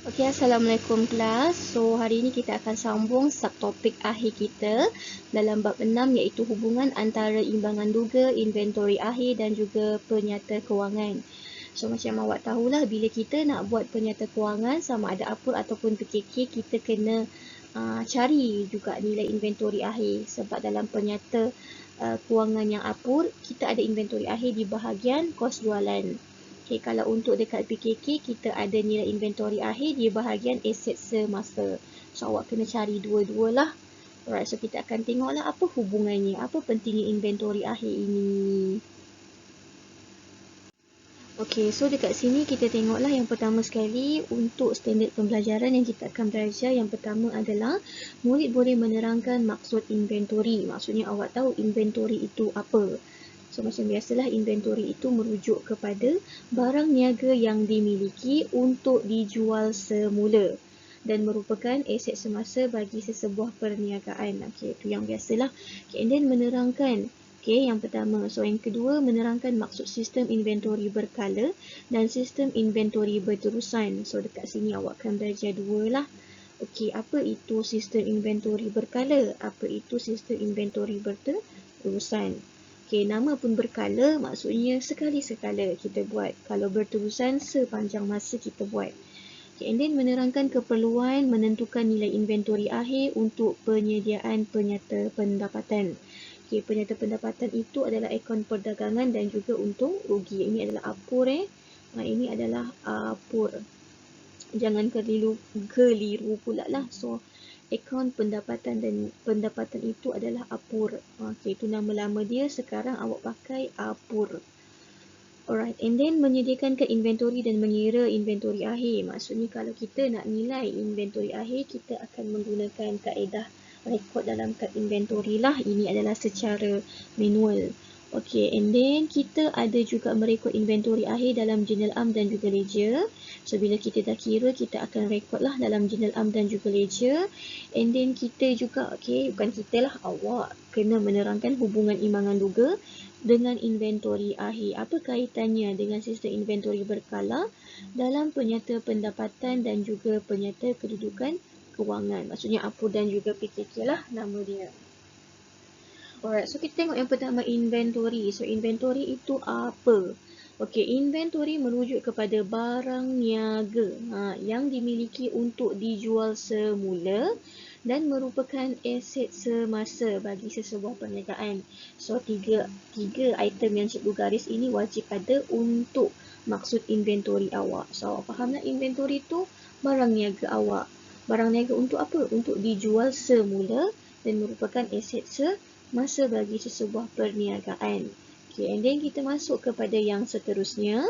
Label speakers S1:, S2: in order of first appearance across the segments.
S1: Okey, Assalamualaikum kelas. So, hari ini kita akan sambung subtopik akhir kita dalam bab 6 iaitu hubungan antara imbangan duga, inventori akhir dan juga penyata kewangan. So, macam awak tahulah bila kita nak buat penyata kewangan sama ada apur ataupun PKK, kita kena cari juga nilai inventori akhir sebab dalam penyata kewangan yang apur, kita ada inventori akhir di bahagian kos jualan. Okay, kalau untuk dekat PKK, kita ada nilai inventori akhir di bahagian aset semasa. So, awak kena cari dua-dua lah. Alright, so kita akan tengoklah apa hubungannya, apa pentingnya inventori akhir ini. Okay, so dekat sini kita tengoklah yang pertama sekali untuk standard pembelajaran yang kita akan belajar. Yang pertama adalah murid boleh menerangkan maksud inventori. Maksudnya awak tahu inventori itu apa. So, macam biasalah inventori itu merujuk kepada barang niaga yang dimiliki untuk dijual semula dan merupakan aset semasa bagi sesebuah perniagaan. Okey, itu yang biasalah. Okay, and then menerangkan. Okey, yang pertama. So, yang kedua menerangkan maksud sistem inventori berkala dan sistem inventori berterusan. So, dekat sini awak akan belajar dua lah. Okey, apa itu sistem inventori berkala? Apa itu sistem inventori berterusan? Okay, nama pun berkala, maksudnya sekali-sekala kita buat. Kalau berterusan, sepanjang masa kita buat. Okay, and then menerangkan keperluan menentukan nilai inventori akhir untuk penyediaan penyata pendapatan. Okay, penyata pendapatan itu adalah akaun perdagangan dan juga untung rugi. Ini adalah apur. Ini adalah apur. Jangan keliru pula lah. So, akaun pendapatan dan pendapatan itu adalah apur. Okey, itu nama lama dia. Sekarang awak pakai apur. Alright, and then menyediakan ke inventori dan mengira inventori akhir. Maksudnya kalau kita nak nilai inventori akhir, kita akan menggunakan kaedah rekod dalam kad inventori lah. Ini adalah secara manual. Okey, and then kita ada juga merekod inventori akhir dalam jurnal am dan juga ledger. So, bila kita dah kira, kita akan rekod lah dalam jurnal am dan juga ledger. And then kita juga, okey, bukan kita lah, awak kena menerangkan hubungan imbangan duga dengan inventori akhir. Apa kaitannya dengan sistem inventori berkala dalam penyata pendapatan dan juga penyata kedudukan kewangan. Maksudnya apur dan juga PKK lah nama dia. Alright, so kita tengok yang pertama inventory. So, inventory itu apa? Okey, inventory merujuk kepada barang niaga yang dimiliki untuk dijual semula dan merupakan aset semasa bagi sesebuah perniagaan. So, tiga item yang cikgu garis ini wajib ada untuk maksud inventory awak. So, awak faham tak inventory itu barang niaga awak. Barang niaga untuk apa? Untuk dijual semula dan merupakan aset semasa bagi sesebuah perniagaan. Okay, and then kita masuk kepada yang seterusnya.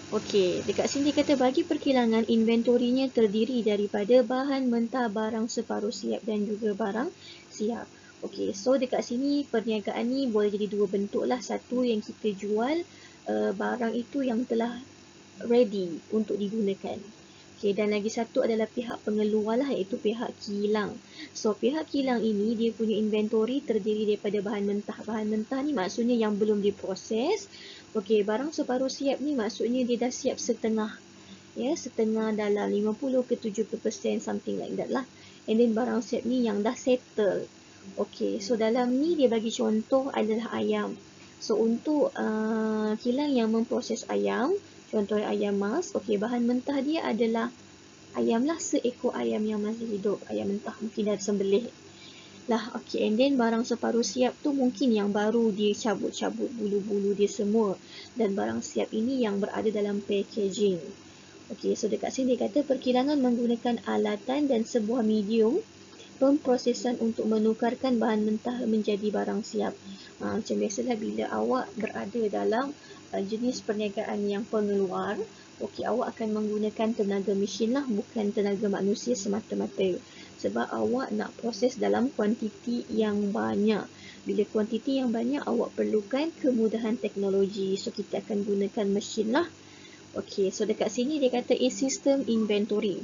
S1: Okey, dekat sini kata bagi perkilangan inventorinya terdiri daripada bahan mentah, barang separuh siap dan juga barang siap. Okey, so dekat sini perniagaan ni boleh jadi dua bentuk lah. Satu yang kita jual barang itu yang telah ready untuk digunakan. Okay, dan lagi satu adalah pihak pengeluar lah, iaitu pihak kilang. So, pihak kilang ini dia punya inventory terdiri daripada bahan mentah. Bahan mentah ni maksudnya yang belum diproses. Okey, barang separuh siap ni maksudnya dia dah siap setengah. Ya, setengah dalam 50 ke 70% something like that lah. And then barang siap ni yang dah settle. Okey, so dalam ni dia bagi contoh adalah ayam. So, untuk kilang yang memproses ayam, contoh ayam mas, okey, bahan mentah dia adalah ayam lah, seekor ayam yang masih hidup, ayam mentah, mungkin dah sembelih lah. Okey, and then barang separuh siap tu mungkin yang baru dia cabut-cabut bulu-bulu dia semua, dan barang siap ini yang berada dalam packaging. Okey, so dekat sini dia kata perkilangan menggunakan alatan dan sebuah medium pemprosesan untuk menukarkan bahan mentah menjadi barang siap. Macam biasalah bila awak berada dalam jenis perniagaan yang pengeluar, okey, awak akan menggunakan tenaga mesin lah, bukan tenaga manusia semata-mata. Sebab awak nak proses dalam kuantiti yang banyak. Bila kuantiti yang banyak, awak perlukan kemudahan teknologi. So, kita akan gunakan mesin lah. Okey, so dekat sini dia kata sistem inventory.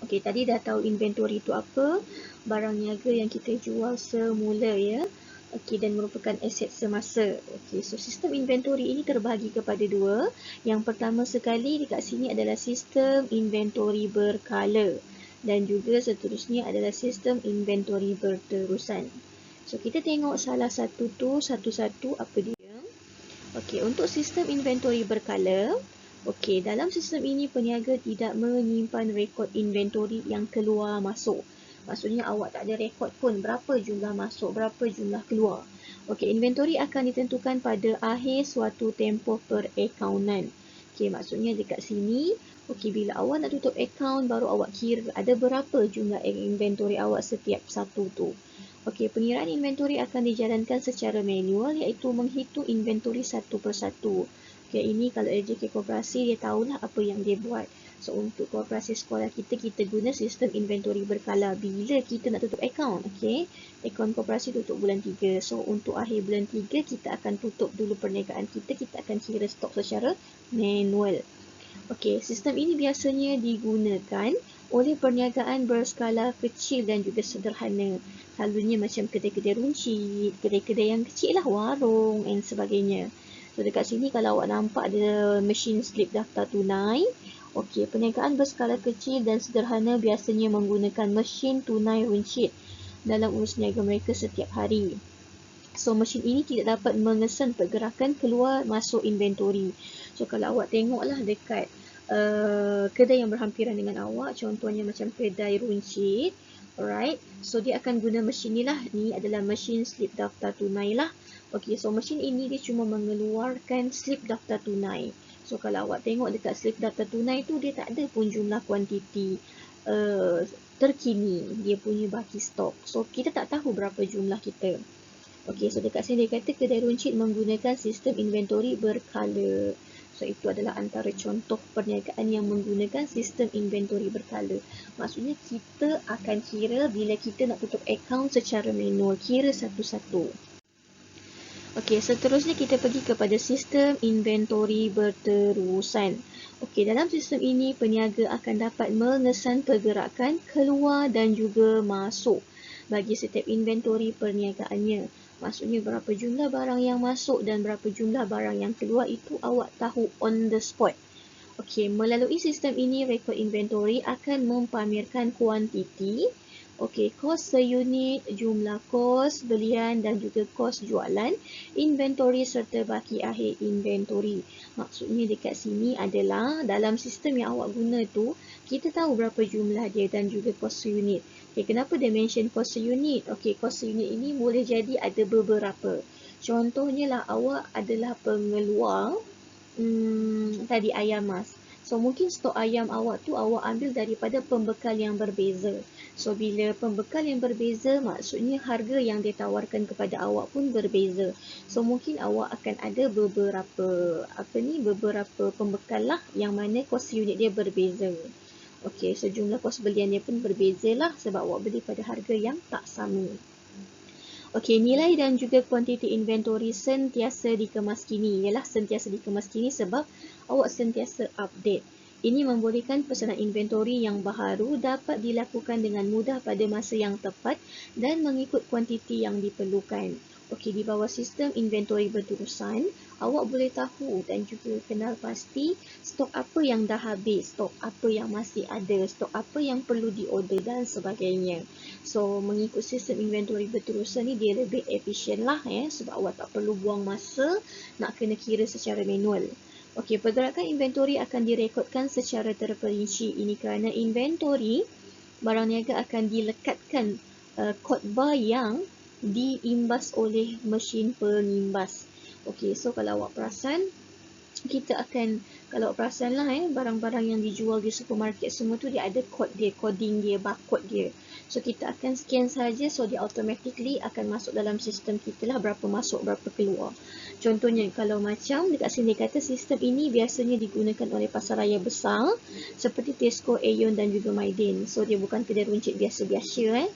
S1: Okey, tadi dah tahu inventory itu apa. Barang niaga yang kita jual semula, ya. Okey, dan merupakan aset semasa. Okey, so sistem inventory ini terbahagi kepada dua. Yang pertama sekali dekat sini adalah sistem inventory berkala dan juga seterusnya adalah sistem inventory berterusan. So kita tengok salah satu tu satu-satu apa dia. Okey, untuk sistem inventory berkala, okey, dalam sistem ini peniaga tidak menyimpan rekod inventory yang keluar masuk. Maksudnya awak tak ada rekod pun berapa jumlah masuk, berapa jumlah keluar. Okey, inventory akan ditentukan pada akhir suatu tempoh perakaunan. Okey, maksudnya dekat sini, okey, bila awak nak tutup akaun baru awak kira ada berapa jumlah inventory awak setiap satu tu. Okey, pengiraan inventory akan dijalankan secara manual iaitu menghitung inventory satu persatu. Okey, ini kalau LJK Koperasi dia tahulah apa yang dia buat. So, untuk koperasi sekolah kita, kita guna sistem inventory berkala bila kita nak tutup akaun. Okey, akaun koperasi tutup bulan 3. So, untuk akhir bulan 3, kita akan tutup dulu perniagaan kita. Kita akan kira stok secara manual. Okey, sistem ini biasanya digunakan oleh perniagaan berskala kecil dan juga sederhana. Selalunya macam kedai-kedai runcit, kedai-kedai yang kecil lah, warung dan sebagainya. So, dekat sini kalau awak nampak ada mesin slip daftar tunai. Okey, perniagaan berskala kecil dan sederhana biasanya menggunakan mesin tunai runcit dalam urus niaga mereka setiap hari. So, mesin ini tidak dapat mengesan pergerakan keluar masuk inventory. So, kalau awak tengoklah dekat kedai yang berhampiran dengan awak, contohnya macam kedai runcit, alright. So, dia akan guna mesin ni lah. Ni adalah mesin slip daftar tunai lah. Okey, so mesin ini dia cuma mengeluarkan slip daftar tunai. So, kalau awak tengok dekat slip daftar tunai tu, dia tak ada pun jumlah kuantiti terkini. Dia punya baki stok. So, kita tak tahu berapa jumlah kita. Okey, so dekat sini dia kata kedai runcit menggunakan sistem inventory berkala. So, itu adalah antara contoh perniagaan yang menggunakan sistem inventory berkala. Maksudnya, kita akan kira bila kita nak tutup akaun secara manual. Kira satu-satu. Okey, seterusnya kita pergi kepada sistem inventory berterusan. Okey, dalam sistem ini peniaga akan dapat mengesan pergerakan keluar dan juga masuk bagi setiap inventory perniagaannya. Maksudnya berapa jumlah barang yang masuk dan berapa jumlah barang yang keluar itu awak tahu on the spot. Okey, melalui sistem ini rekod inventory akan mempamerkan kuantiti, okey, kos seunit, jumlah kos belian dan juga kos jualan, inventory serta baki akhir inventory. Maksudnya dekat sini adalah dalam sistem yang awak guna tu, kita tahu berapa jumlah dia dan juga kos seunit. Okey, kenapa dia mention kos seunit? Okey, kos seunit ini boleh jadi ada beberapa. Contohnya lah awak adalah pengeluar tadi ayam mas. So, mungkin stok ayam awak tu awak ambil daripada pembekal yang berbeza. So, bila pembekal yang berbeza, maksudnya harga yang ditawarkan kepada awak pun berbeza. So, mungkin awak akan ada beberapa pembekal lah yang mana kos unit dia berbeza. Okey, so jumlah kos belian dia pun berbeza lah sebab awak beli pada harga yang tak sama. Okey, nilai dan juga kuantiti inventory sentiasa dikemaskini. Ialah sentiasa dikemaskini sebab awak sentiasa update. Ini membolehkan pesanan inventory yang baharu dapat dilakukan dengan mudah pada masa yang tepat dan mengikut kuantiti yang diperlukan. Okey, di bawah sistem inventory berterusan, awak boleh tahu dan juga kenal pasti stok apa yang dah habis, stok apa yang masih ada, stok apa yang perlu diorder dan sebagainya. So, mengikut sistem inventory berterusan ni dia lebih efisien lah sebab awak tak perlu buang masa nak kena kira secara manual. Okey, pergerakan inventory akan direkodkan secara terperinci. Ini kerana inventory barang niaga akan dilekatkan kod bar yang diimbas oleh mesin pengimbas. Okey, so kalau awak perasan, kita akan, kalau awak perasan lah barang-barang yang dijual di supermarket semua tu dia ada kod dia, coding dia, barcode dia. So, kita akan scan saja, so dia automatically akan masuk dalam sistem kita lah berapa masuk, berapa keluar. Contohnya, kalau macam dekat sini kata sistem ini biasanya digunakan oleh pasaraya besar seperti Tesco, Aeon dan juga Maidin. So, dia bukan kedai runcit biasa-biasa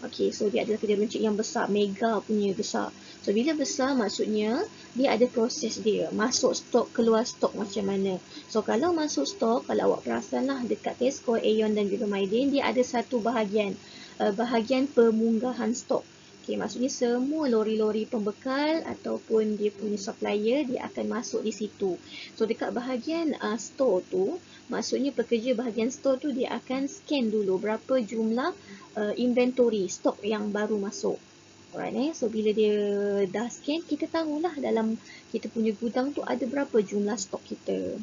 S1: Okey, so dia adalah kedai runcit yang besar, mega punya besar. So, bila besar maksudnya dia ada proses dia. Masuk stok, keluar stok macam mana. So, kalau masuk stok, kalau awak perasan lah dekat Tesco, Aeon dan juga Maidin, dia ada satu bahagian. Bahagian pemunggahan stok. Okay, maksudnya semua lori-lori pembekal ataupun dia punya supplier dia akan masuk di situ. So dekat bahagian store tu, maksudnya pekerja bahagian store tu dia akan scan dulu berapa jumlah inventory stok yang baru masuk. Alright, so bila dia dah scan, kita tahulah dalam kita punya gudang tu ada berapa jumlah stok kita.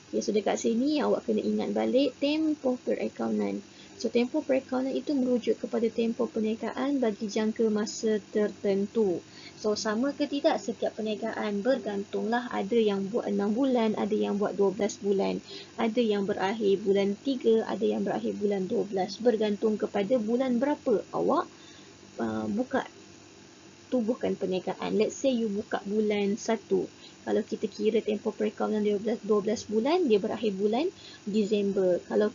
S1: Okay, so dekat sini awak kena ingat balik tempoh perakaunan. So, tempoh perakaunan itu merujuk kepada tempoh perniagaan bagi jangka masa tertentu. So, sama ke tidak setiap perniagaan? Bergantunglah. Ada yang buat 6 bulan, ada yang buat 12 bulan. Ada yang berakhir bulan 3, ada yang berakhir bulan 12. Bergantung kepada bulan berapa awak buka tubuhkan perniagaan. Let's say you buka bulan 1. Kalau kita kira tempoh perakaunan 12 bulan, dia berakhir bulan Disember. Kalau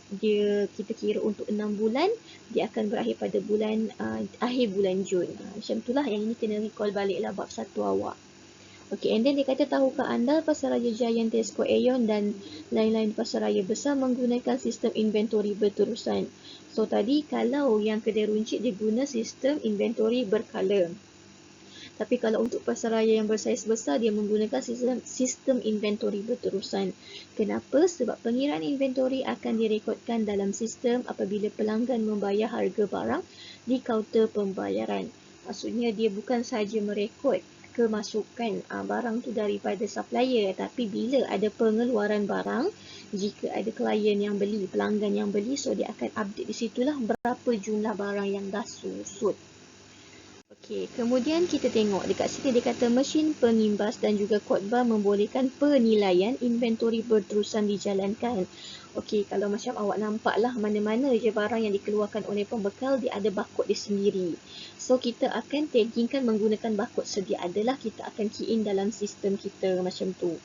S1: kita kira untuk 6 bulan, dia akan berakhir pada bulan akhir bulan Jun. Macam itulah, yang ini kena recall baliklah bab 1 awak. Okay, and then dia kata, tahukah anda Pasaraya Giant, Tesco, Aeon dan lain-lain pasaraya besar menggunakan sistem inventory berterusan. So tadi kalau yang kedai runcit dia guna sistem inventory berkala. Tapi kalau untuk pasaraya yang bersaiz besar, dia menggunakan sistem inventory berterusan. Kenapa? Sebab pengiraan inventory akan direkodkan dalam sistem apabila pelanggan membayar harga barang di kaunter pembayaran. Maksudnya dia bukan sahaja merekod kemasukan barang tu daripada supplier, tapi bila ada pengeluaran barang, jika ada klien yang beli, pelanggan yang beli, so dia akan update di situlah berapa jumlah barang yang dah susut. Okey, kemudian kita tengok dekat sini dia kata mesin pengimbas dan juga kodbar membolehkan penilaian inventory berterusan dijalankan. Okey, kalau macam awak nampak lah mana-mana je barang yang dikeluarkan oleh pembekal dia ada barcode dia sendiri. So kita akan taggingkan menggunakan barcode sedia adalah kita akan key in dalam sistem kita macam tu.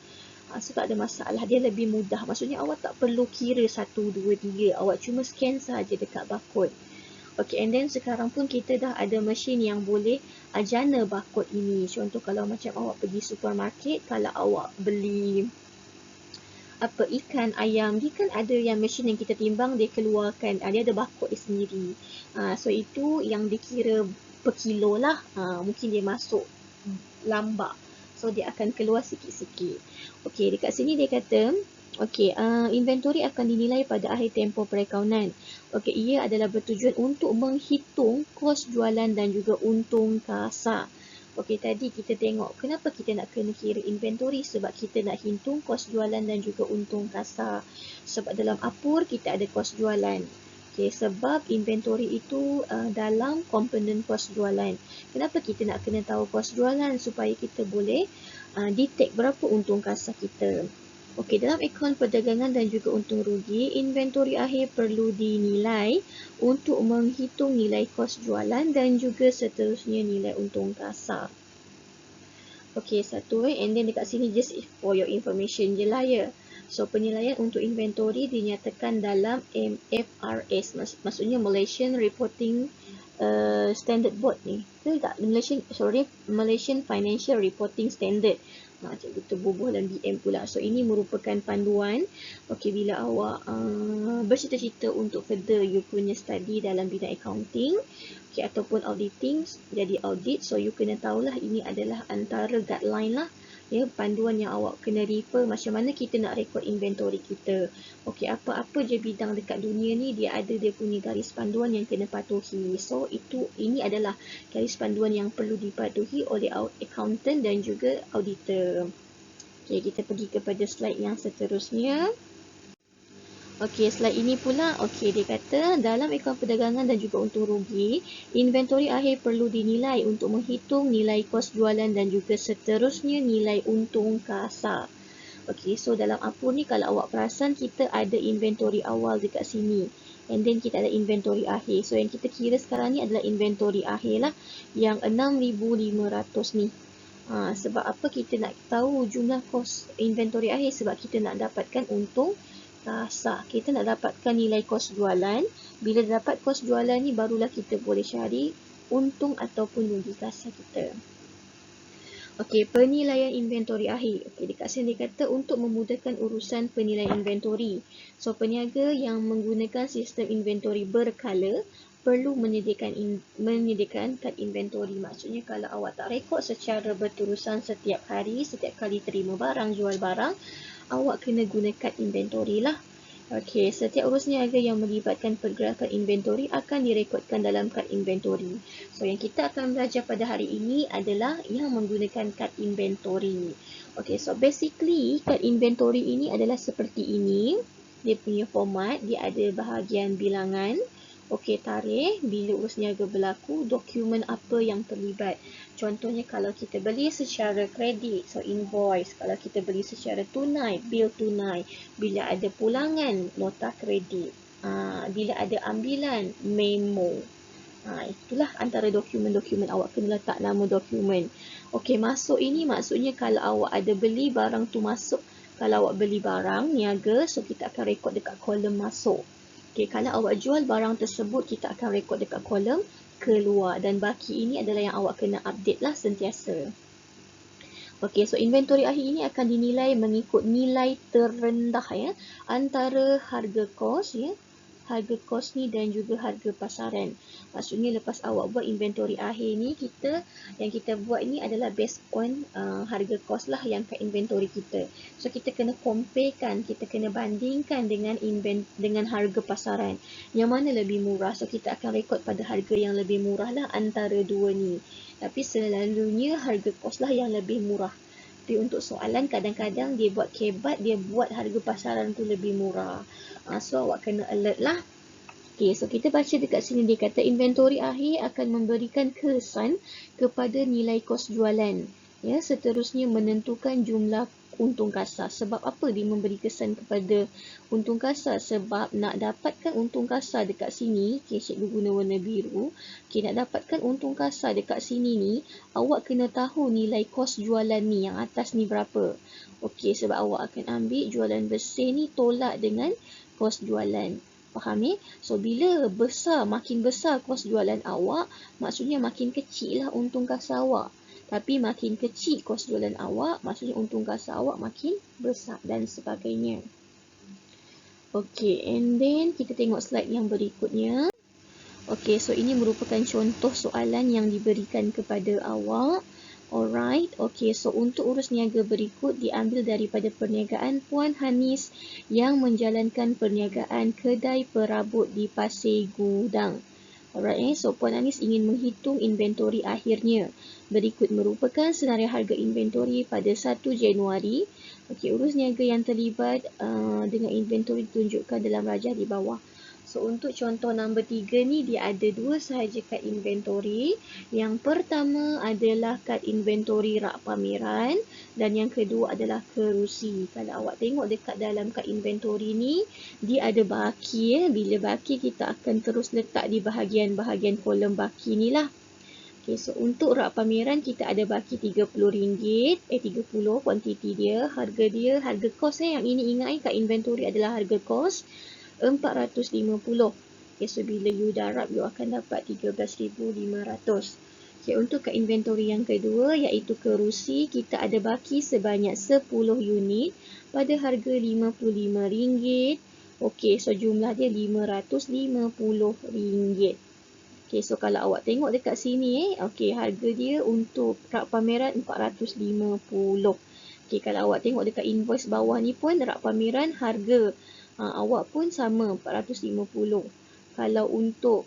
S1: So tak ada masalah, dia lebih mudah. Maksudnya awak tak perlu kira 1, 2, 3, awak cuma scan saja dekat barcode. Okay, and then sekarang pun kita dah ada mesin yang boleh jana barcode ini. Contoh kalau macam awak pergi supermarket, kalau awak beli ikan, ayam, dia kan ada yang mesin yang kita timbang, dia keluarkan, dia ada barcode dia sendiri. So itu yang dikira per kilo lah. Mungkin dia masuk lambak. So dia akan keluar sikit-sikit. Okay, dekat sini dia kata, okey, inventory akan dinilai pada akhir tempoh perakaunan. Okey, ia adalah bertujuan untuk menghitung kos jualan dan juga untung kasar. Okey, tadi kita tengok kenapa kita nak kena kira inventory, sebab kita nak hitung kos jualan dan juga untung kasar. Sebab dalam apur kita ada kos jualan. Okey, sebab inventory itu dalam komponen kos jualan. Kenapa kita nak kena tahu kos jualan? Supaya kita boleh detect berapa untung kasar kita. Okey, dalam akaun perdagangan dan juga untung rugi, inventory akhir perlu dinilai untuk menghitung nilai kos jualan dan juga seterusnya nilai untung kasar. Okey, satu and then dekat sini just for your information je lah ya. So, penilaian untuk inventory dinyatakan dalam MFRS, maksudnya Malaysian Reporting Standard Board ni. Betul tak? Malaysian Financial Reporting Standard. Cikgu terbubuh dalam BM pula. So, ini merupakan panduan. Okey, bila awak bercita-cita untuk further you punya study dalam bidang accounting, okay, ataupun auditing, jadi audit, so you kena tahulah ini adalah antara guideline lah, ya, panduan yang awak kena refer macam mana kita nak rekod inventory kita. Okey, apa-apa je bidang dekat dunia ni dia ada dia punya garis panduan yang kena patuhi. So ini adalah garis panduan yang perlu dipatuhi oleh accountant dan juga auditor. Okey, kita pergi kepada slide yang seterusnya. Okey, slide ini pula, okey, dia kata dalam akaun perdagangan dan juga untung rugi, inventory akhir perlu dinilai untuk menghitung nilai kos jualan dan juga seterusnya nilai untung kasar. Okey, so dalam apur ni kalau awak perasan kita ada inventory awal dekat sini. And then kita ada inventory akhir. So yang kita kira sekarang ni adalah inventory akhir lah, yang 6,500 ni. Sebab apa kita nak tahu jumlah kos inventory akhir? Sebab kita nak dapatkan untung kasar. Kita nak dapatkan nilai kos jualan. Bila dapat kos jualan ni barulah kita boleh cari untung ataupun rugi kasar kita. Okey, penilaian inventory akhir. Okey, dekat sini dia kata untuk memudahkan urusan penilaian inventory. So, peniaga yang menggunakan sistem inventory berkala perlu menyediakan kad inventory. Maksudnya kalau awak tak rekod secara berterusan setiap hari, setiap kali terima barang, jual barang, awak kena guna kad inventory lah. Okey, setiap urus niaga yang melibatkan pergerakan inventory akan direkodkan dalam kad inventory. So, yang kita akan belajar pada hari ini adalah yang menggunakan kad inventory. Okey, so basically kad inventory ini adalah seperti ini. Dia punya format, dia ada bahagian bilangan. Okey, tarikh, bila urus niaga berlaku, dokumen apa yang terlibat. Contohnya kalau kita beli secara kredit, so invoice. Kalau kita beli secara tunai, bil tunai. Bila ada pulangan, nota kredit. Bila ada ambilan, memo. Itulah antara dokumen-dokumen. Awak kena letak nama dokumen. Okey, masuk ini maksudnya kalau awak ada beli barang tu masuk. Kalau awak beli barang niaga, so kita akan rekod dekat kolom masuk. Okey, kalau awak jual barang tersebut, kita akan rekod dekat kolom keluar. Dan baki ini adalah yang awak kena update lah sentiasa. Okey, so inventory akhir ini akan dinilai mengikut nilai terendah ya, antara harga kos ya, harga kos ni dan juga harga pasaran. Maksudnya lepas awak buat inventory akhir ni, yang kita buat ni adalah based on harga kos lah yang kat inventory kita. So kita kena comparekan, kita kena bandingkan dengan harga pasaran. Yang mana lebih murah? So kita akan rekod pada harga yang lebih murah lah antara dua ni. Tapi selalunya harga kos lah yang lebih murah. Tapi untuk soalan kadang-kadang dia buat kebat, dia buat harga pasaran tu lebih murah. So awak kena alert lah. Okay, so kita baca dekat sini dia kata inventory akhir akan memberikan kesan kepada nilai kos jualan. Ya, seterusnya menentukan jumlah untung kasar. Sebab apa dia memberi kesan kepada untung kasar? Sebab nak dapatkan untung kasar dekat sini, okay, cikgu guna warna biru. Okay, nak dapatkan untung kasar dekat sini ni, awak kena tahu nilai kos jualan ni yang atas ni berapa. Okey, sebab awak akan ambil jualan bersih ni tolak dengan kos jualan. Faham ni? So, bila makin besar kos jualan awak, maksudnya makin kecil lah untung kasar awak. Tapi makin kecil kos jualan awak, maksudnya untung kasar awak makin besar dan sebagainya. Okey, and then kita tengok slide yang berikutnya. Okey, so ini merupakan contoh soalan yang diberikan kepada awak. Alright, okey, so untuk urus niaga berikut diambil daripada perniagaan Puan Hanis yang menjalankan perniagaan kedai perabot di Pasir Gudang. Alright, so Puan Hanis ingin menghitung inventory akhirnya. Berikut merupakan senarai harga inventory pada 1 Januari. Okey, urus niaga yang terlibat dengan inventory ditunjukkan dalam rajah di bawah. So, untuk contoh nombor 3 ni, dia ada dua sahaja kad inventory. Yang pertama adalah kad inventory rak pameran dan yang kedua adalah kerusi. Kalau awak tengok dekat dalam kad inventory ni, dia ada baki ya. Bila baki, kita akan terus letak di bahagian-bahagian kolom baki ni lah. Okay, so untuk rak pameran kita ada baki RM30, 30 kuantiti dia, harga kos yang ini ingat kad inventory adalah harga kos RM450. Okay, so bila you darab, you akan dapat RM13,500. Okay, untuk kad inventory yang kedua iaitu kerusi, kita ada baki sebanyak 10 unit pada harga RM55. Okay, so jumlah dia RM550. Okay, so kalau awak tengok dekat sini, okay, harga dia untuk rak pameran RM450. Okay, kalau awak tengok dekat invoice bawah ni pun, rak pameran harga awak pun sama RM450. Kalau untuk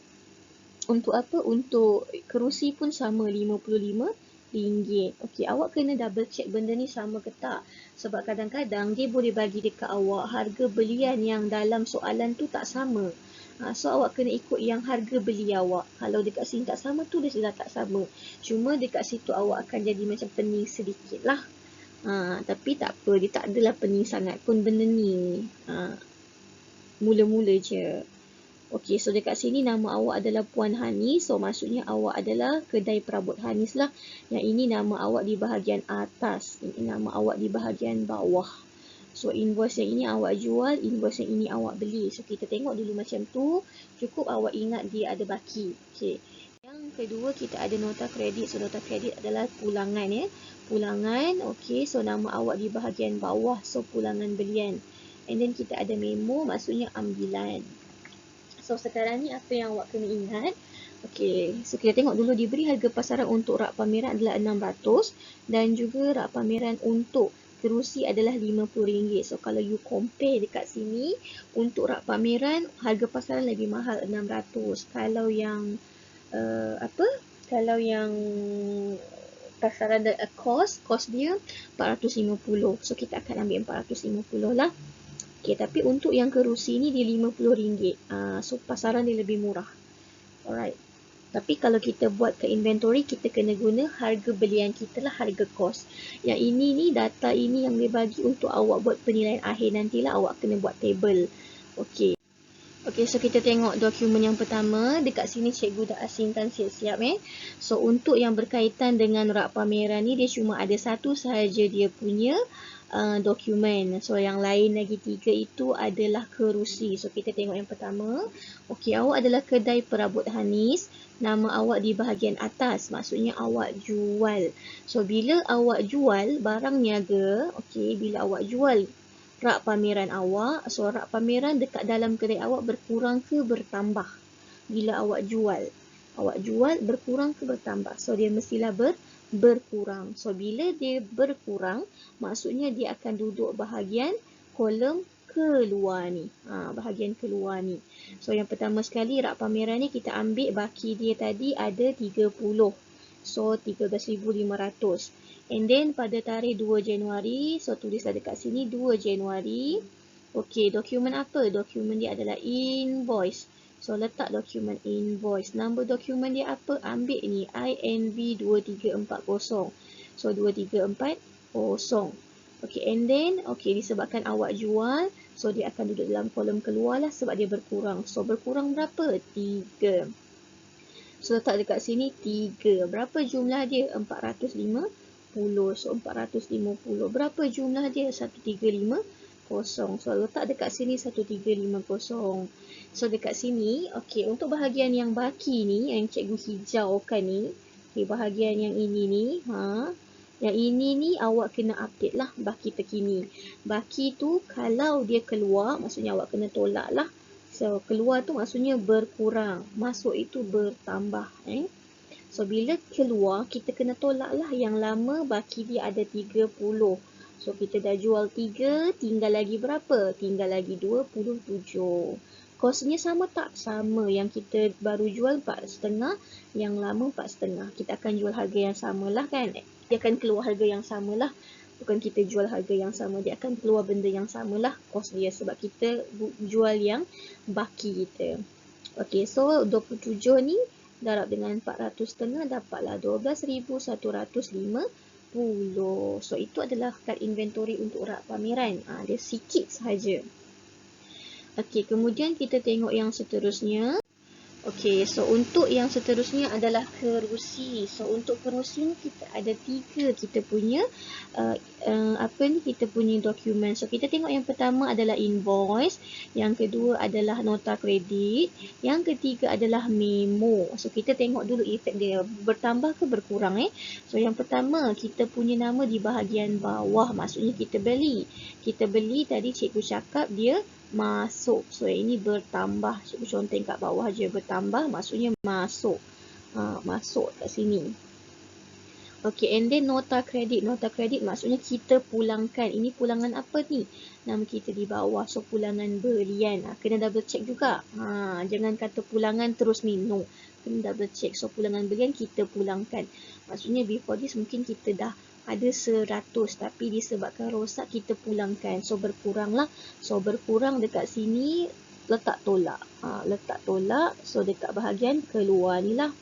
S1: kerusi pun sama RM55. Okey, awak kena double check benda ni sama ke tak. Sebab kadang-kadang dia boleh bagi dekat awak harga belian yang dalam soalan tu tak sama. So awak kena ikut yang harga beli awak. Kalau dekat sini tak sama, tulislah tak sama. Cuma dekat situ awak akan jadi macam pening sedikit lah. Tapi tak apa, dia tak adalah pening sangat pun benda ni. Mula-mula je. Okey, so dekat sini nama awak adalah Puan Hanis. So maksudnya awak adalah kedai perabot Hanis lah. Yang ini nama awak di bahagian atas. Ini nama awak di bahagian bawah. So invoice yang ini awak jual, invoice yang ini awak beli. So kita tengok dulu macam tu. Cukup awak ingat dia ada baki. Okey. Yang kedua kita ada nota kredit. So nota kredit adalah pulangan ya. Pulangan. Okey, so nama awak di bahagian bawah. So pulangan belian. And then kita ada memo, maksudnya ambilan. So sekarang ni apa yang awak kena ingat? Okey, so kita tengok dulu diberi harga pasaran untuk rak pameran adalah 600 dan juga rak pameran untuk kerusi adalah RM50. So kalau you compare dekat sini, untuk rak pameran harga pasaran lebih mahal 600. Kalau yang Kalau yang pasaran cost dia 450. So kita akan ambil 450 lah. Okay, tapi untuk yang kerusi ni dia RM50. So pasaran dia lebih murah. Alright. Tapi kalau kita buat ke inventory, kita kena guna harga belian kita lah, harga kos. Yang ini ni, data ini yang dia bagi untuk awak buat penilaian akhir. Nantilah awak kena buat table. Okey. Okey, so kita tengok dokumen yang pertama. Dekat sini cikgu dah asingkan siap-siap. So untuk yang berkaitan dengan rak pameran ni, dia cuma ada satu sahaja dia punya dokumen. So yang lain lagi 3 itu adalah kerusi. So kita tengok yang pertama. Okey, awak adalah kedai perabot Hanis. Nama awak di bahagian atas, maksudnya awak jual. So bila awak jual barang niaga, okey, bila awak jual rak pameran awak, so rak pameran dekat dalam kedai awak berkurang ke bertambah bila awak jual. Awak jual berkurang ke bertambah. So dia mestilah berkurang. So bila dia berkurang, maksudnya dia akan duduk bahagian kolom keluar ni. Bahagian keluar ni. So yang pertama sekali rak pameran ni kita ambil baki dia tadi ada 30. So 13,500. And then pada tarikh 2 Januari, so tulislah dekat sini 2 Januari. Okey, dokumen apa? Dokumen dia adalah invoice. So letak dokumen invoice. Nombor dokumen dia apa? Ambil ni INV 2340. So 2340. Okey, and then disebabkan awak jual, so dia akan duduk dalam kolom keluar lah sebab dia berkurang. So berkurang berapa? 3. So letak dekat sini 3. Berapa jumlah dia? 450. So 450. Berapa jumlah dia? 1350. So letak dekat sini 1350. So dekat sini, okey, untuk bahagian yang baki ni, yang cikgu hijaukan ni, bahagian yang ini ni, yang ini ni awak kena update lah baki terkini. Baki tu kalau dia keluar, maksudnya awak kena tolak lah. So keluar tu maksudnya berkurang, masuk itu bertambah. So bila keluar, kita kena tolak lah yang lama baki dia ada 30. So kita dah jual 3, tinggal lagi berapa? Tinggal lagi 27. Kosnya sama tak? Sama. Yang kita baru jual 4,5, yang lama 4,5. Kita akan jual harga yang sama lah kan? Dia akan keluar harga yang sama lah. Bukan kita jual harga yang sama. Dia akan keluar benda yang sama lah kos dia. Sebab kita jual yang baki kita. Okey, so 27 ni darab dengan 400,5 dapatlah 12,150. So itu adalah kad inventory untuk rak pameran. Dia sikit sahaja. Okey, kemudian kita tengok yang seterusnya. Okey, so untuk yang seterusnya adalah kerusi. So untuk kerusi ni kita ada 3 kita punya kita punya dokumen. So kita tengok yang pertama adalah invoice, yang kedua adalah nota kredit, yang ketiga adalah memo. So kita tengok dulu efek dia bertambah ke berkurang. So yang pertama kita punya nama di bahagian bawah, maksudnya kita beli. Kita beli tadi cikgu cakap dia masuk. So ini bertambah. Cikgu contoh kat bawah je bertambah, maksudnya masuk. Masuk kat sini. Okey, and then nota kredit. Nota kredit maksudnya kita pulangkan. Ini pulangan apa ni? Nama kita di bawah. So pulangan belian. Kena double check juga. Jangan kata pulangan terus ni. No. Kena double check. So pulangan belian kita pulangkan. Maksudnya before this mungkin kita dah ada 100 tapi disebabkan rosak kita pulangkan. So berkurang lah. So berkurang dekat sini letak tolak. Letak tolak. So dekat bahagian keluar ni lah.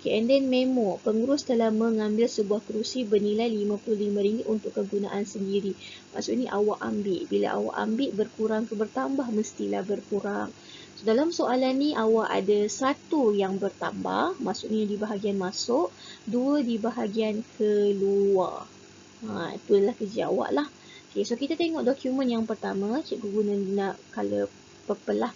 S1: Okay, and then memo. Pengurus telah mengambil sebuah kerusi bernilai RM55 untuk kegunaan sendiri. Maksudnya awak ambil. Bila awak ambil berkurang ke bertambah mestilah berkurang. So, dalam soalan ni awak ada 1 yang bertambah, maksudnya di bahagian masuk, 2 di bahagian keluar. Itulah kerja awak lah. Okay, so kita tengok dokumen yang pertama. Cikgu guna color purple lah.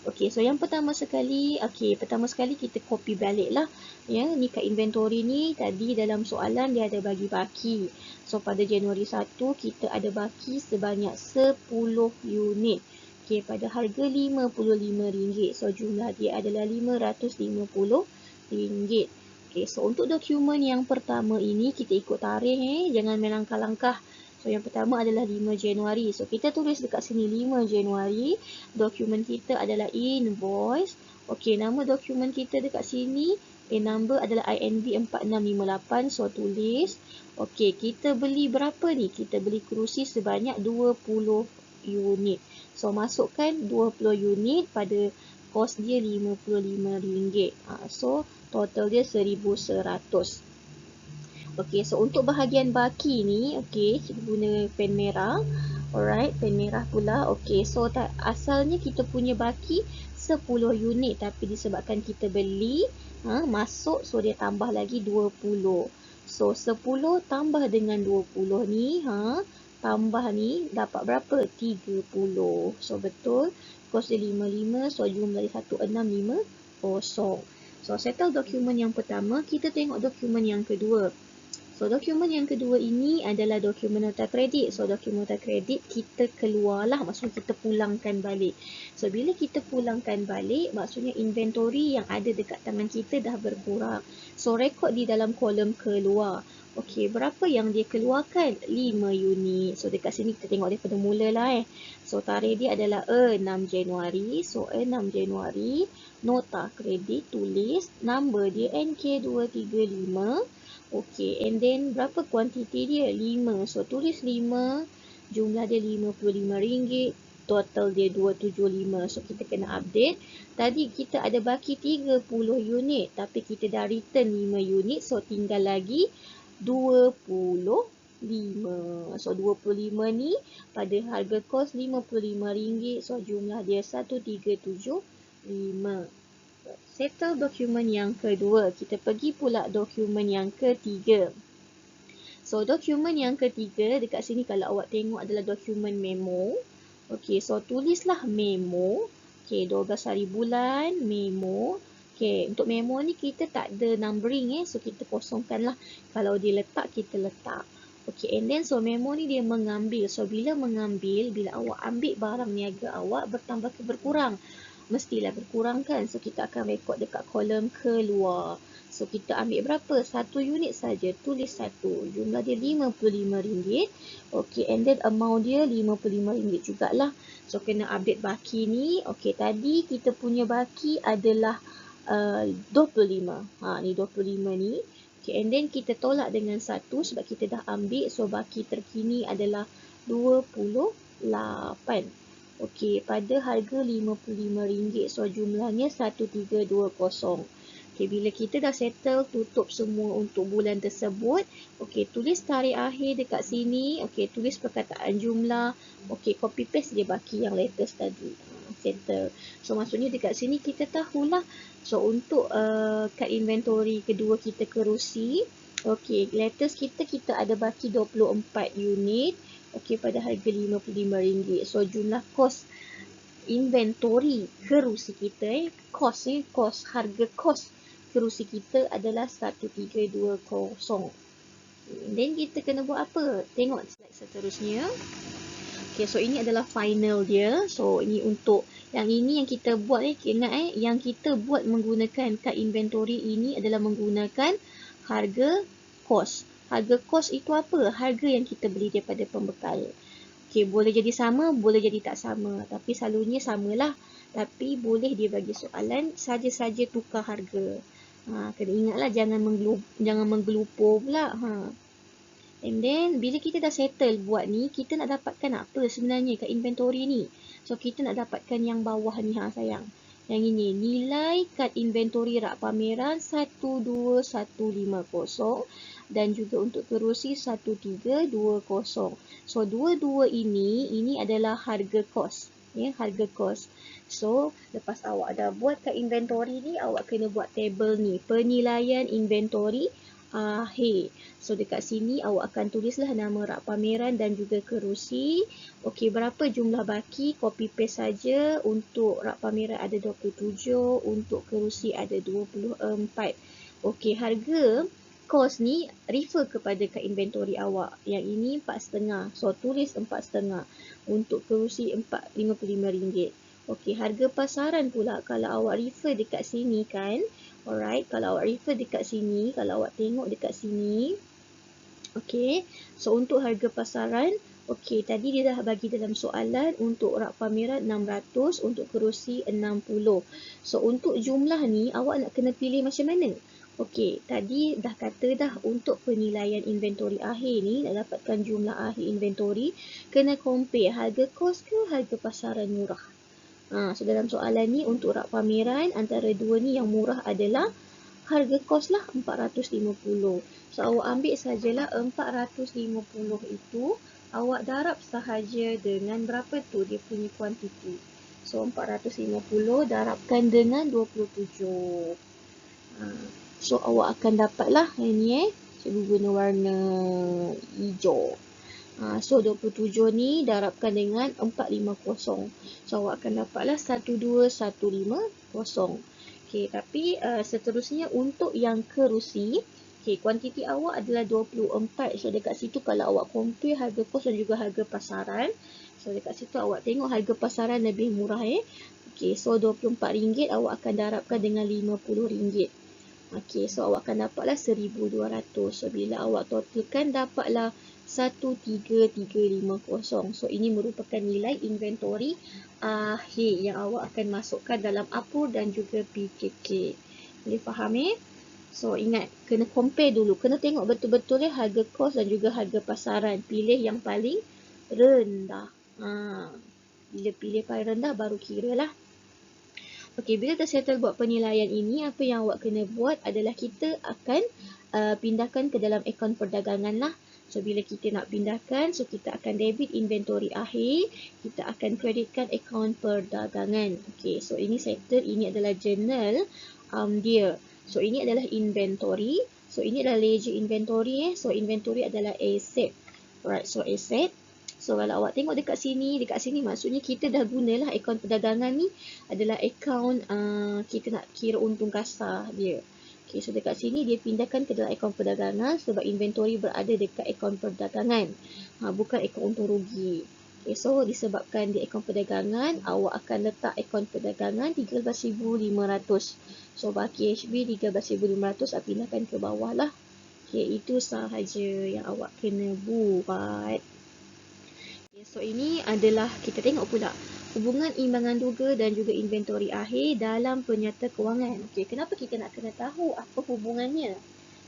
S1: Okey, so yang pertama sekali, pertama sekali kita copy balik lah. Ya, ni kat inventory ni tadi dalam soalan dia ada bagi baki. So pada Januari 1 kita ada baki sebanyak 10 unit. Okey, pada harga RM55. So, jumlah dia adalah RM550. Okey, so untuk dokumen yang pertama ini, kita ikut tarikh jangan melangkah-langkah. So, yang pertama adalah 5 Januari. So, kita tulis dekat sini 5 Januari. Dokumen kita adalah invoice. Okey, nama dokumen kita dekat sini, number adalah INB 4658. So, tulis. Okey, kita beli berapa ni? Kita beli kerusi sebanyak 20 unit. So, masukkan 20 unit pada kos dia RM55. So, total dia 1,100. Okey, so untuk bahagian baki ni, okey, kita guna pen merah. Alright, pen merah pula. Okey, so asalnya kita punya baki 10 unit, tapi disebabkan kita beli, masuk, so dia tambah lagi 20. So, 10 tambah dengan 20 ni, tambah ni dapat berapa? 30. So, betul. Kos dia 55, so jumlah dia 1650. So, settle dokumen yang pertama, kita tengok dokumen yang kedua. So, dokumen yang kedua ini adalah dokumen nota kredit. So, dokumen nota kredit kita keluarlah, maksudnya kita pulangkan balik. So, bila kita pulangkan balik, maksudnya inventory yang ada dekat tangan kita dah berkurang. So, rekod di dalam kolom keluar. Okey, berapa yang dia keluarkan? 5 unit. So, dekat sini kita tengok daripada mula lah So, tarikh dia adalah 6 Januari. So, 6 Januari, nota kredit, tulis, number dia NK235. Okey, and then berapa kuantiti dia? 5. So, tulis 5. Jumlah dia RM55. Total dia 275. So, kita kena update. Tadi kita ada baki 30 unit. Tapi kita dah return 5 unit. So, tinggal lagi 25. So, 25 ni pada harga kos RM55. So, jumlah dia 1375. Settle dokumen yang kedua. Kita pergi pula dokumen yang ketiga. So, dokumen yang ketiga dekat sini kalau awak tengok adalah dokumen memo. Okey, so tulislah memo. Okey, 12 hari bulan, memo. Okey, untuk memo ni kita tak ada numbering So, kita kosongkanlah. Kalau dia letak, kita letak. Okey, and then so memo ni dia mengambil. So, bila mengambil, bila awak ambil barang niaga awak bertambah ke berkurang? Mestilah berkurang kan. So, kita akan rekod dekat kolom keluar. So, kita ambil berapa? 1 unit saja. Tulis 1. Jumlah dia RM55. Okey, and then amount dia RM55 jugalah. So, kena update baki ni. Okey, tadi kita punya baki adalah 25. Ni 25 ni. Okey, and then kita tolak dengan 1 sebab kita dah ambil. So, baki terkini adalah 28. Okey, pada harga RM55. So, jumlahnya 1320. Okey, bila kita dah settle, tutup semua untuk bulan tersebut. Okey, tulis tarikh akhir dekat sini. Okey, tulis perkataan jumlah. Okey, copy paste dia baki yang latest tadi. Settle. So, maksudnya dekat sini kita tahulah. So, untuk kad inventory kedua kita kerusi. Okey, latest kita ada baki 24 unit. Okey, pada harga RM55. So, jumlah kos inventory kerusi kita, harga kos kerusi kita adalah 1320. Then, kita kena buat apa? Tengok slide seterusnya. Okey, so ini adalah final dia. So, ini untuk yang ini yang kita buat ingat yang kita buat menggunakan kad inventory ini adalah menggunakan harga kos. Harga kos itu apa? Harga yang kita beli daripada pembekal. Okey, boleh jadi sama, boleh jadi tak sama. Tapi selalunya samalah. Tapi boleh dia bagi soalan, saja-saja tukar harga. Kena ingatlah jangan menggelupur pula. And then, bila kita dah settle buat ni, kita nak dapatkan apa sebenarnya kat inventory ni? So, kita nak dapatkan yang bawah ni, sayang. Yang ini, nilai kad inventory rak pameran 12150 dan juga untuk kerusi 1320. So, dua-dua ini adalah harga kos. Harga kos. So, lepas awak dah buat kad inventory ni, awak kena buat table ni. Penilaian inventory akhir. So, dekat sini awak akan tulislah nama rak pameran dan juga kerusi. Okey, berapa jumlah baki? Copy paste saja. Untuk rak pameran ada 27, untuk kerusi ada 24. Okey, harga kos ni refer kepada kad inventory awak. Yang ini 4,5. So tulis 4,5. Untuk kerusi RM455. Okey, harga pasaran pula kalau awak refer dekat sini kan. Alright, kalau awak refer dekat sini, kalau awak tengok dekat sini. Okey, so untuk harga pasaran, okey, tadi dia dah bagi dalam soalan untuk rak pameran 600, untuk kerusi 60. So untuk jumlah ni awak nak kena pilih macam mana? Okey, tadi dah kata dah untuk penilaian inventory akhir ni, nak dapatkan jumlah akhir inventory, kena compare harga kos ke harga pasaran murah. So dalam soalan ni untuk rak pameran antara dua ni yang murah adalah harga kos lah 450. So awak ambil sajalah 450 itu, awak darab sahaja dengan berapa tu dia punya kuantiti. So 450 darabkan dengan 27. So awak akan dapatlah ini cikgu guna warna hijau. So 27 ni darabkan dengan 450. So awak akan dapatlah 12150. Okey, tapi seterusnya untuk yang kerusi, okey, kuantiti awak adalah 24. So dekat situ kalau awak compare harga kos dan juga harga pasaran, so dekat situ awak tengok harga pasaran lebih murah Okey, so RM24 awak akan darabkan dengan RM50. Okey, so awak akan dapatlah 1,200. So bila awak totalkan dapatlah 13350. So ini merupakan nilai inventory akhir yang awak akan masukkan dalam APUR dan juga PKK. Boleh faham So ingat, kena compare dulu. Kena tengok betul-betul harga kos dan juga harga pasaran. Pilih yang paling rendah. Bila pilih paling rendah baru kira lah. Okey, bila dah settle buat penilaian ini, apa yang awak kena buat adalah kita akan pindahkan ke dalam akaun perdagangan lah. So bila kita nak pindahkan, so kita akan debit inventory akhir, kita akan kreditkan akaun perdagangan. Okey, so ini settle, ini adalah journal dia. So ini adalah inventory. So ini adalah ledger inventory So inventory adalah asset. Alright, so asset. So kalau awak tengok dekat sini maksudnya kita dah gunalah akaun perdagangan ni adalah akaun kita nak kira untung kasar dia. Okay, so dekat sini dia pindahkan ke dalam akaun perdagangan sebab inventory berada dekat akaun perdagangan. Bukan akaun untung rugi. Okay, so disebabkan di akaun perdagangan, awak akan letak akaun perdagangan 13,500. So baki HB 13,500 pindahkan ke bawah lah. Okay, itu sahaja yang awak kena buat. Okay, so ini adalah kita tengok pula hubungan imbangan duga dan juga inventory akhir dalam penyata kewangan. Okey, kenapa kita nak kena tahu apa hubungannya?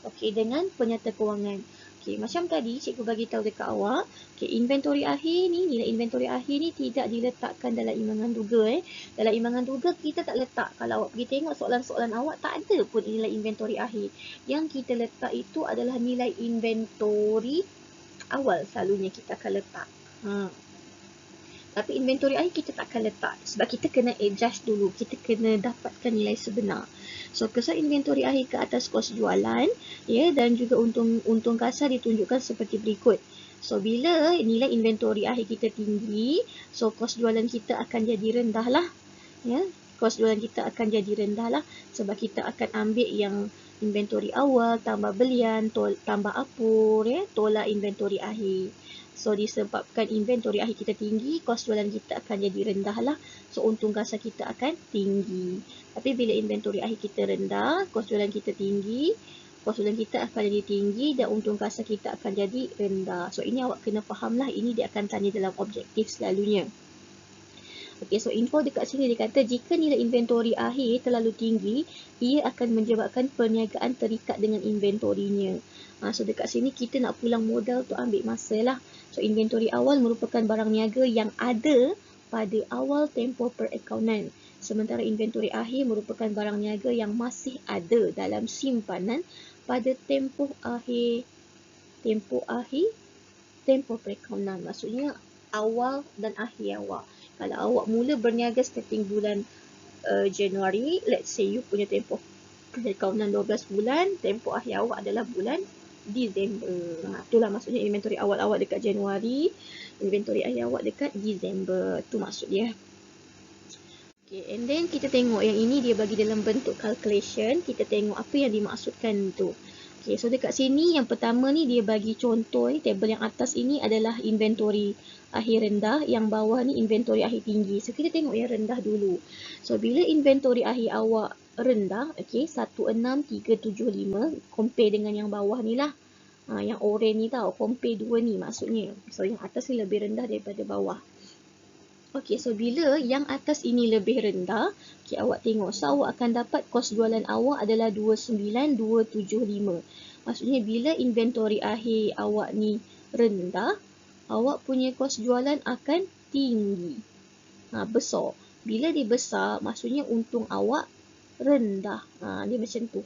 S1: Okey, dengan penyata kewangan. Okey, macam tadi cikgu bagi tahu dekat awak, okey, inventory akhir ni, nilai inventory akhir ni tidak diletakkan dalam imbangan duga Dalam imbangan duga kita tak letak. Kalau awak pergi tengok soalan-soalan awak tak ada pun nilai inventory akhir. Yang kita letak itu adalah nilai inventory awal selalunya kita akan letak. Tapi inventory akhir kita tak akan letak sebab kita kena adjust dulu, kita kena dapatkan nilai sebenar. So kesan inventory akhir ke atas kos jualan dan juga untung kasar ditunjukkan seperti berikut. So bila nilai inventory akhir kita tinggi, so kos jualan kita akan jadi rendah lah. Kos jualan kita akan jadi rendah lah sebab kita akan ambil yang inventory awal tambah belian tambah APUR tolak inventory akhir. So disebabkan inventory akhir kita tinggi, kos jualan kita akan jadi rendah lah. So untung kasar kita akan tinggi. Tapi bila inventory akhir kita rendah, kos jualan kita tinggi, kos jualan kita akan jadi tinggi dan untung kasar kita akan jadi rendah. So ini awak kena faham lah, ini dia akan tanya dalam objektif selalunya. Okey, so info dekat sini dia kata jika nilai inventory akhir terlalu tinggi, ia akan menyebabkan perniagaan terikat dengan inventorinya. So dekat sini kita nak pulang modal tu ambil masa lah. So inventory awal merupakan barang niaga yang ada pada awal tempoh perakaunan. Sementara inventory akhir merupakan barang niaga yang masih ada dalam simpanan pada tempoh perakaunan. Maksudnya awal dan akhir awak. Kalau awak mula berniaga starting bulan Januari, let's say you punya tempoh perakaunan 12 bulan, tempoh akhir awak adalah bulan Disember. Itulah maksudnya inventory awal awak dekat Januari, inventory akhir awak dekat Disember. Itu maksud dia. Okay, and then kita tengok yang ini dia bagi dalam bentuk calculation. Kita tengok apa yang dimaksudkan tu. Okay, so dekat sini yang pertama ni dia bagi contoh tabel yang atas ini adalah inventory akhir rendah, yang bawah ni inventory akhir tinggi. So kita tengok yang rendah dulu. So bila inventory akhir awak rendah, okay, 16375 compare dengan yang bawah ni lah. Yang orange ni tau, compare dua ni maksudnya. So yang atas ni lebih rendah daripada bawah. Okey, so bila yang atas ini lebih rendah, okay, awak tengok. So, awak akan dapat kos jualan awak adalah 29275. Maksudnya, bila inventory akhir awak ni rendah, awak punya kos jualan akan tinggi. Besar. Bila dia besar, maksudnya untung awak rendah. Dia macam tu.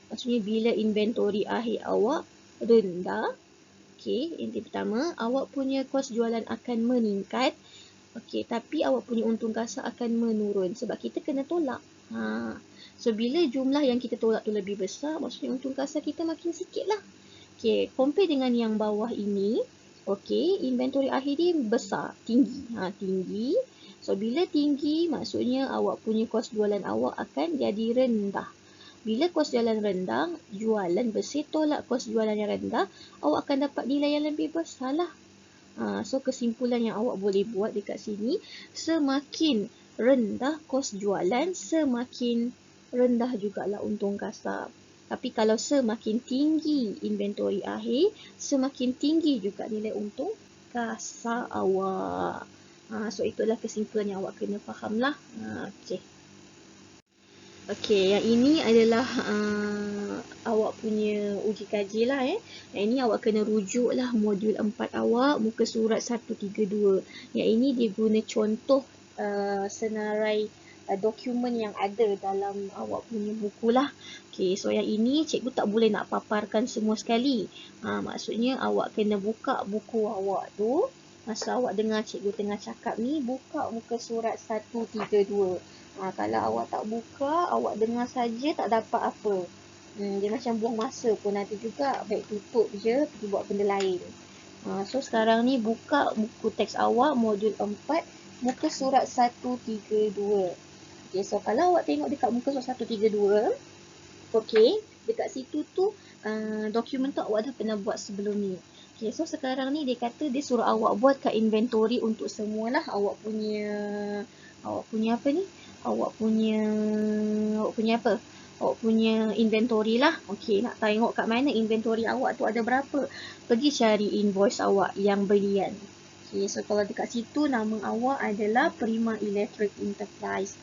S1: Maksudnya, bila inventory akhir awak rendah, okay, yang pertama, awak punya kos jualan akan meningkat. Okey, tapi awak punya untung kasar akan menurun sebab kita kena tolak. So, bila jumlah yang kita tolak tu lebih besar, maksudnya untung kasar kita makin sikit lah. Okey, compare dengan yang bawah ini. Okey, inventory akhir dia besar, tinggi. Tinggi. So, bila tinggi, maksudnya awak punya kos jualan awak akan jadi rendah. Bila kos jualan rendah, jualan bersih tolak kos jualan yang rendah, awak akan dapat nilai yang lebih besar lah. So, kesimpulan yang awak boleh buat dekat sini, semakin rendah kos jualan, semakin rendah jugalah untung kasar. Tapi kalau semakin tinggi inventory akhir, semakin tinggi juga nilai untung kasar awak. So, itulah kesimpulan yang awak kena faham lah. Okay. Okey, yang ini adalah awak punya uji kaji lah. Yang ini awak kena rujuk lah modul 4 awak, muka surat 132. Yang ini dia guna contoh senarai dokumen yang ada dalam awak punya buku lah. Okey, so yang ini cikgu tak boleh nak paparkan semua sekali. Maksudnya awak kena buka buku awak tu. Masa awak dengar cikgu tengah cakap ni, buka muka surat 132. Kalau awak tak buka, awak dengar saja tak dapat apa. Dia macam buang masa pun nanti juga. Baik tutup je, pergi buat benda lain. So sekarang ni buka buku teks awak modul 4, muka surat 132. Okay, so kalau awak tengok dekat muka surat 132, okay, dekat situ tu dokumen tu awak dah pernah buat sebelum ni. Okay, so sekarang ni dia kata dia suruh awak buat kat inventory untuk semualah awak punya apa ni? Awak punya apa? Awak punya inventory lah. Okey, nak tengok kat mana inventory awak tu ada berapa? Pergi cari invoice awak yang belian. Okey, so kalau dekat situ nama awak adalah Prima Electric Enterprise.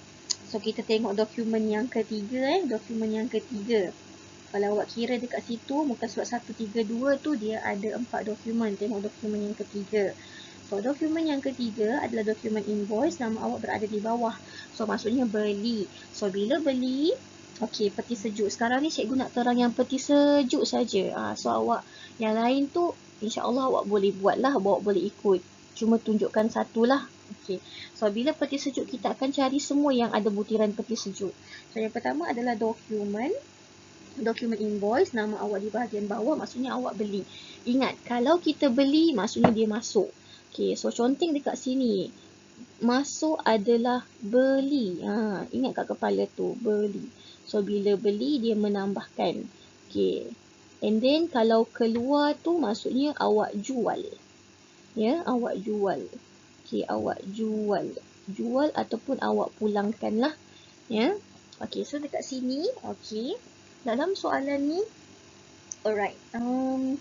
S1: So kita tengok dokumen yang ketiga dokumen yang ketiga. Kalau awak kira dekat situ muka surat 132 tu dia ada 4 dokumen. Tengok dokumen yang ketiga. So, dokumen yang ketiga adalah dokumen invoice, nama awak berada di bawah. So, maksudnya beli. So, bila beli, okey, peti sejuk. Sekarang ni cikgu nak terang yang peti sejuk saja. So, awak yang lain tu, insya-Allah awak boleh buat lah, awak boleh ikut. Cuma tunjukkan satu lah. Okey. So, bila peti sejuk, kita akan cari semua yang ada butiran peti sejuk. So, yang pertama adalah dokumen invoice, nama awak di bahagian bawah, maksudnya awak beli. Ingat, kalau kita beli, maksudnya dia masuk. Okay, so conteng dekat sini. Masuk adalah beli. Ingat kat kepala tu, beli. So, bila beli, dia menambahkan. Okay. And then, kalau keluar tu, maksudnya awak jual. Ya, awak jual. Okay, awak jual. Jual ataupun awak pulangkan lah. Ya. Okay, so dekat sini, okay. Dalam soalan ni, alright,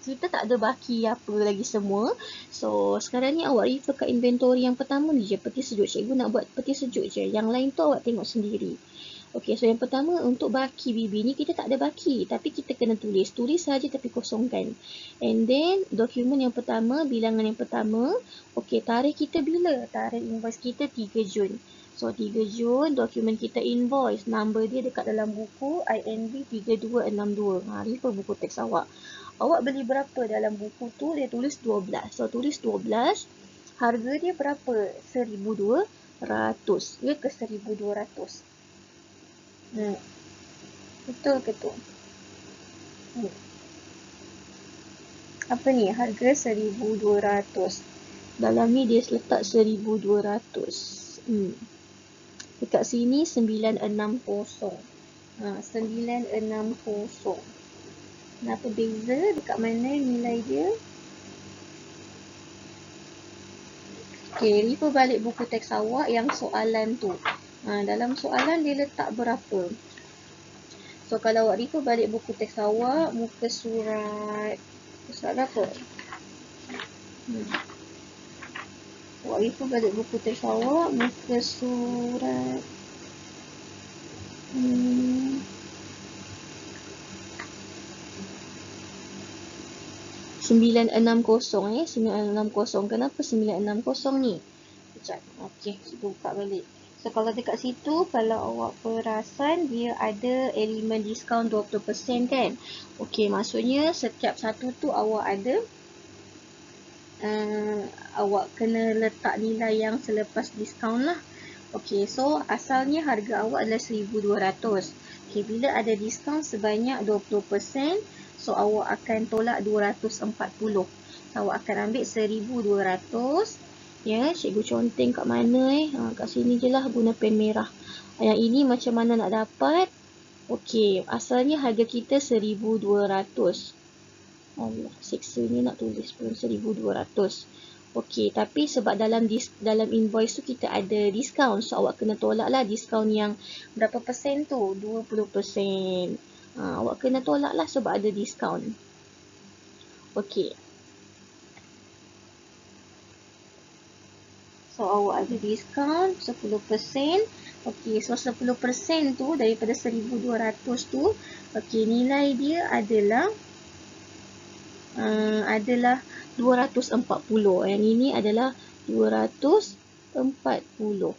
S1: kita tak ada baki apa lagi semua. So, sekarang ni awak refer kat inventory yang pertama ni je, peti sejuk. Cikgu nak buat peti sejuk je. Yang lain tu awak tengok sendiri. Okay, so yang pertama untuk baki BB ni kita tak ada baki. Tapi kita kena tulis. Tulis saja tapi kosongkan. And then, dokumen yang pertama, bilangan yang pertama. Okay, tarikh kita bila? Tarikh invoice kita 3 Jun. So, 3 Jun, dokumen kita invoice. Number dia dekat dalam buku INB 3262. Refer buku teks awak. Awak beli berapa dalam buku tu? Dia tulis 12. So, tulis 12. Harga dia berapa? 1,200. Ya ke 1,200? Betul ke tu? Apa ni? Harga 1,200. Dalam ni dia letak 1,200. Dekat sini 960. 960. Kenapa beza? Dekat mana nilai dia? Okey, refer balik buku teks awak yang soalan tu. Dalam soalan dia letak berapa? So, kalau awak refer balik buku teks awak, muka surat berapa? Awak refer balik buku teks awak, muka surat 960 960. Kenapa 960 ni? Sekejap. Okey, kita buka balik. So kalau dekat situ, kalau awak perasan dia ada elemen diskaun 20% kan? Okey, maksudnya setiap satu tu awak ada awak kena letak nilai yang selepas diskaun lah. Okey, so asalnya harga awak adalah 1200. Okey, bila ada diskaun sebanyak 20%, so awak akan tolak 240. So, awak akan ambil 1200. Ya, cikgu conteng kat mana kat sini je lah, guna pen merah. Yang ini macam mana nak dapat? Okey, asalnya harga kita 1200. Allah, siksa ni nak tulis pun 1200. Okey, tapi sebab dalam invoice tu kita ada diskaun, so awak kena tolak lah diskaun yang berapa persen tu? 20%. Awak kena tolak lah sebab ada diskaun. Okey. So, awak ada diskaun 10%. Okey, so 10% tu daripada 1200 tu, okey, nilai dia adalah 240. Yang ini adalah 240.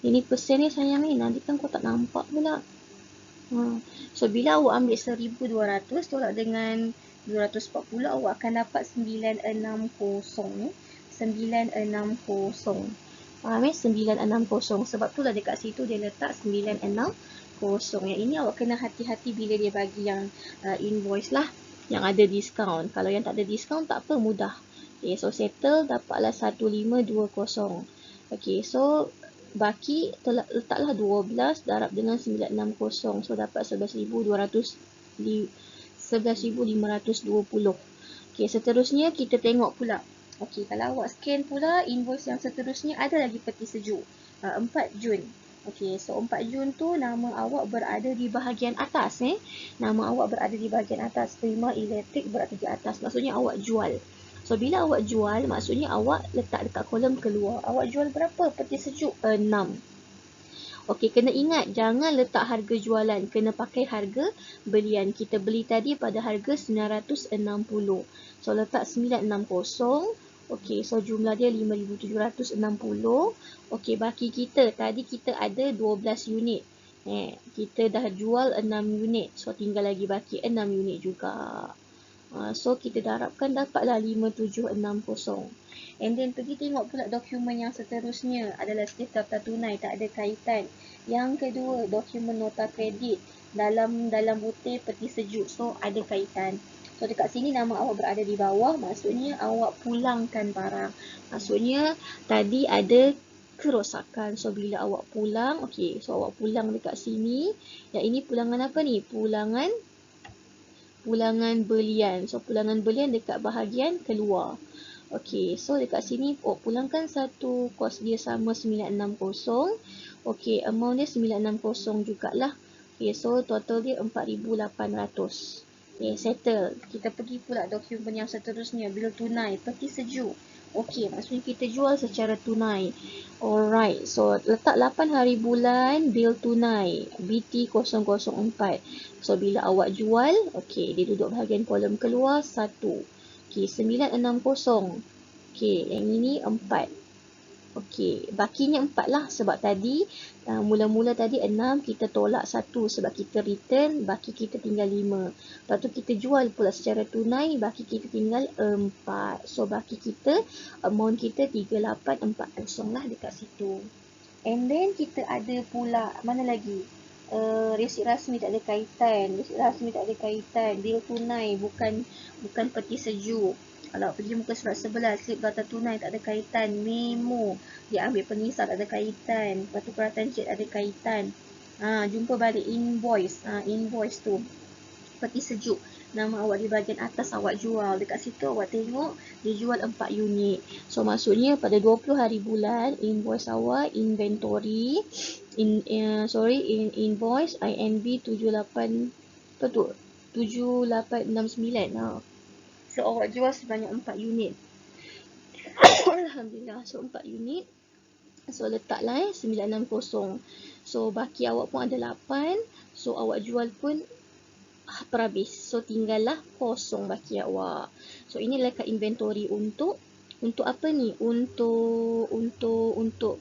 S1: Ini persen ni sayang ni, nanti kan kau tak nampak pula. So bila awak ambil 1200 tolak dengan 240, awak akan dapat 960. 960. Faham 960. Sebab tu lah dekat situ dia letak 960. Yang ini awak kena hati-hati bila dia bagi yang invoice lah, yang ada diskaun. Kalau yang tak ada diskaun tak apa, mudah. Okay, so settle dapatlah 1520. Okay, so baki letaklah 12 darab dengan 960. So dapat 11,520. Okay, seterusnya kita tengok pula. Okey, kalau awak scan pula invoice yang seterusnya, ada lagi peti sejuk. 4 Jun. Okey, so 4 Jun tu nama awak berada di bahagian atas. Nama awak berada di bahagian atas. Terima elektrik berada di atas. Maksudnya awak jual. So, bila awak jual, maksudnya awak letak dekat kolom keluar. Awak jual berapa peti sejuk? 6. Okey, kena ingat jangan letak harga jualan. Kena pakai harga belian. Kita beli tadi pada harga 960. So, letak 960. Okey, so jumlah dia 5,760. Okey, baki kita. Tadi kita ada 12 unit. Kita dah jual 6 unit. So, tinggal lagi baki 6 unit juga. So, kita darabkan dapatlah 5,760. And then pergi tengok pula dokumen yang seterusnya adalah slip daftar tunai, tak ada kaitan. Yang kedua, dokumen nota kredit dalam butir peti sejuk. So, ada kaitan. So, dekat sini nama awak berada di bawah, maksudnya awak pulangkan barang. Maksudnya, tadi ada kerosakan. So, bila awak pulang, okey, so awak pulang dekat sini. Yang ini pulangan apa ni? Pulangan belian. So, pulangan belian dekat bahagian keluar. Okey, so dekat sini pulangkan satu, kos dia sama 960. Okey, amount dia 960 jugalah. Okey, so total dia 4,800. Okey, settle. Kita pergi pula dokumen yang seterusnya, bil tunai, peti sejuk. Okey, maksudnya kita jual secara tunai. Alright, so letak 8 hari bulan bil tunai, BT004. So, bila awak jual, okey, dia duduk bahagian kolom keluar 1. Okey, 960. Okey, yang ini 4. Okey, bakinya 4 lah sebab tadi mula-mula tadi 6, kita tolak 1 sebab kita return, baki kita tinggal 5. Lepas tu kita jual pula secara tunai, baki kita tinggal 4. So, baki kita, amount kita 3840 lah dekat situ. And then kita ada pula, mana lagi? Resit rasmi tak ada kaitan. Resit rasmi tak ada kaitan. Bil tunai bukan peti sejuk. Kalau pergi muka surat sebelah, slip daftar tunai tak ada kaitan. Memo dia ambil penisah tak ada kaitan. Lepas tu perhatian cek ada kaitan. Jumpa balik invoice. Invoice tu. peti sejuk. Nama awak di bahagian atas awak jual. Dekat situ awak tengok dia jual 4 unit. So maksudnya pada 20 hari bulan invoice awak inventory invoice INB 78 apa tu? 7869. So awak jual sebanyak 4 unit. Alhamdulillah. So 4 unit. So letaklah 960. So baki awak pun ada 8. So awak jual pun habis. So tinggallah kosong baki awak. So inilah kat inventory untuk apa ni? Untuk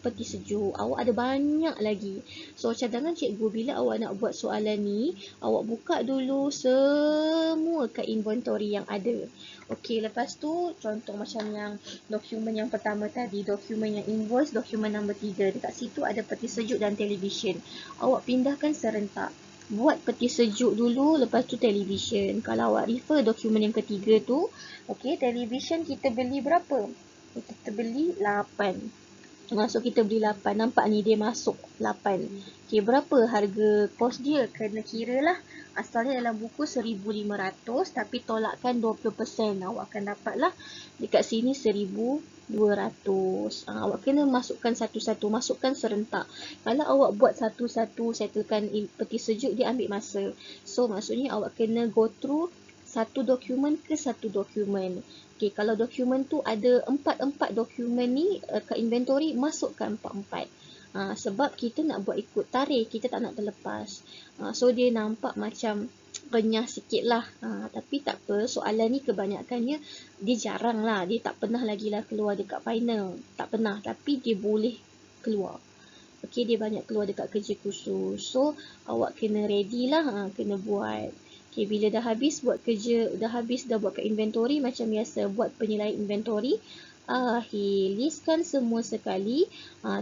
S1: peti sejuk. Awak ada banyak lagi. So cadangan cikgu bila awak nak buat soalan ni, awak buka dulu semua kat inventory yang ada. Okey, lepas tu contoh macam yang dokumen yang pertama tadi, dokumen yang invoice, dokumen nombor 3. Dekat situ ada peti sejuk dan televisyen. Awak pindahkan serentak. Buat peti sejuk dulu, lepas tu televisyen. Kalau awak refer dokumen yang ketiga tu, okey, televisyen kita beli berapa? Kita beli 8. So kita beli 8. Nampak ni dia masuk 8. Okey, berapa harga kos dia? Kena kira lah. Asalnya dalam buku 1,500 tapi tolakkan 20%. Awak akan dapatlah dekat sini 1,200. Awak kena masukkan satu-satu, masukkan serentak. Kalau awak buat satu-satu settlekan peti sejuk, dia ambil masa. So maksudnya awak kena go through satu dokumen ke satu dokumen. Okay, kalau dokumen tu ada 4 dokumen ni kat inventory, masukkan 4. Sebab kita nak buat ikut tarikh, kita tak nak terlepas. So dia nampak macam renyah sikit lah. Tapi tak apa, soalan ni kebanyakannya dia jarang lah. Dia tak pernah lagi lah keluar dekat final. Tak pernah, tapi dia boleh keluar. Okay, dia banyak keluar dekat kerja khusus. So awak kena ready lah, kena buat. Okay, bila dah habis buat kerja, dah buat kat inventory macam biasa, buat penilaian inventory. Listkan semua sekali.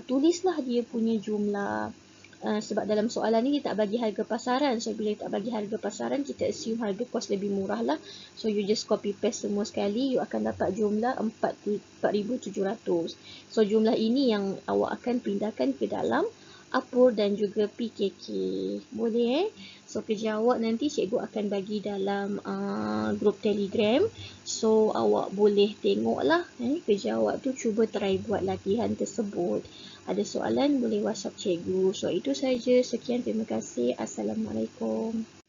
S1: Tulislah dia punya jumlah. Sebab dalam soalan ni dia tak bagi harga pasaran. So bila tak bagi harga pasaran, kita assume harga kos lebih murah lah. So you just copy paste semua sekali, you akan dapat jumlah 4,700. So jumlah ini yang awak akan pindahkan ke dalam Upwork dan juga PKK. Boleh So kerja awak nanti cikgu akan bagi dalam grup Telegram. So awak boleh tengoklah kerja awak tu, cuba try buat latihan tersebut. Ada soalan boleh WhatsApp cikgu. So itu saja. Sekian, terima kasih. Assalamualaikum.